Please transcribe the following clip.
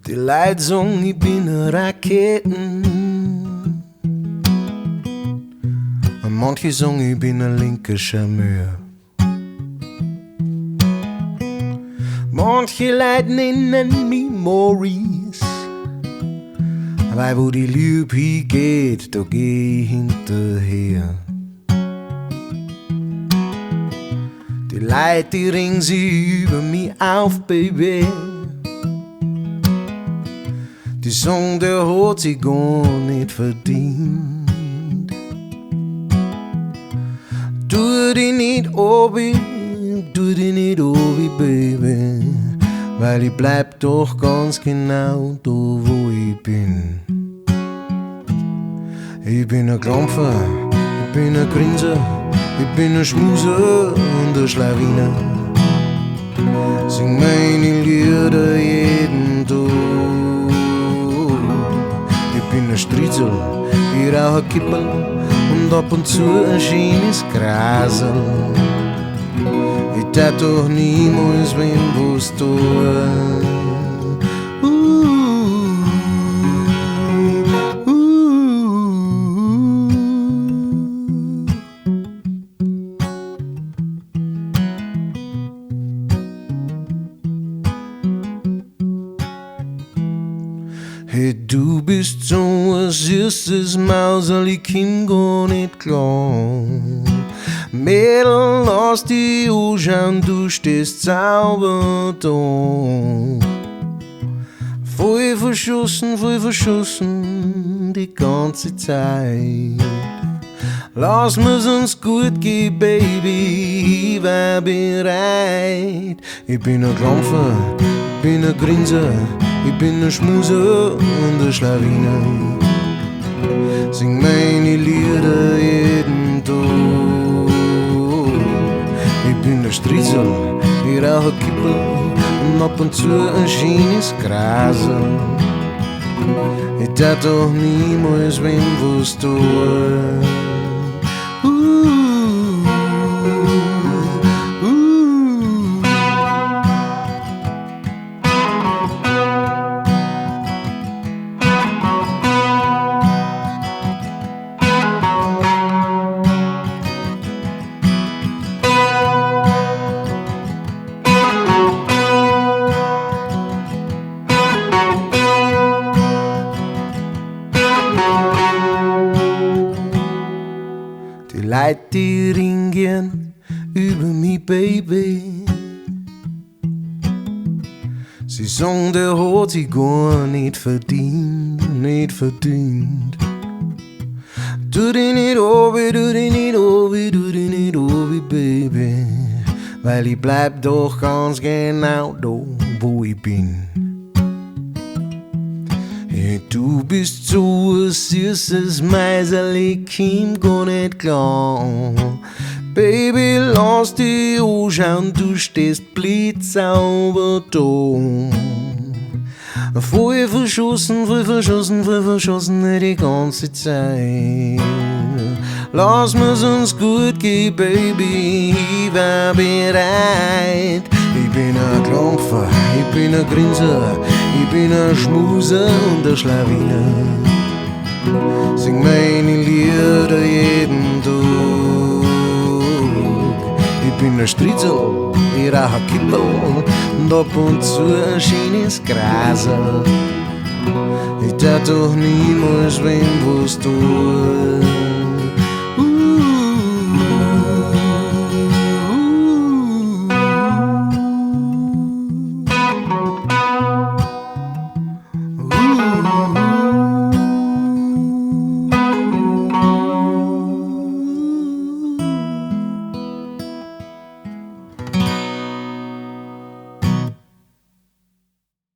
Die Leute sagen, ich bin eine Raketen. Und manche sagen, ich bin ein linker Charmeur. Manche Leute nennen mich Maurice, weil wo die Liebe hingeht, da geh ich hinterher. Die Leute, die ringen sich über mich auf, Baby. Die sagen, der hat sich gar nicht verdient. Tu dich nicht obi, Baby, weil ich bleib doch ganz genau da, wo ich bin. Ich bin ein Klampfer, ich bin ein Grinser, ich bin ein Schmuser und ein Schlawiner. Sing meine Lieder jeden Tag. Ich bin ein Stritzel, ich rauch ein Kipperl und ab und zu ein schönes Grasel. Ich tat doch niemals wem was tun. Hey, du bist so ein süßes Mauserl, ich komm gar nicht klar. Mädel, lass dich anschauen, du stehst sauber da. Voll verschossen, die ganze Zeit. Lass mir's uns gut gehen, Baby, ich war bereit. Ich bin ein Klampfer, ich bin ein Grinser, ich bin ein Schmuser und ein Schlawiner. Sing meine Lieder jeden Tag. Ich bin ein Stritzel, ich rauch ein Kippel und ab und zu ein schönes Grasel. Ich tat doch niemals wem was tun. Die Leute, die ringen über mich, Baby. Sie sagen, der hat sich gar nicht verdient. Tu dich nicht obi, Baby, weil ich bleib doch ganz genau da, wo ich bin. Hey, du bist so ein süßes Meiserl, ich komm gar nicht klar. Baby, lass dich anschauen, du stehst blitzsauber da. Voll verschossen, die ganze Zeit. Lass mir's uns gut gehen, Baby, ich war bereit. Ich bin ein Klampfer, ich bin ein Grinser, ich bin ein Schmuser und ein Schlawiner. Sing meine Lieder jeden Tag. Ich bin ein Stritzel, ich rauch ein Kipperl und ab und zu ein schönes Grasel. Ich tat doch niemals wem was tun.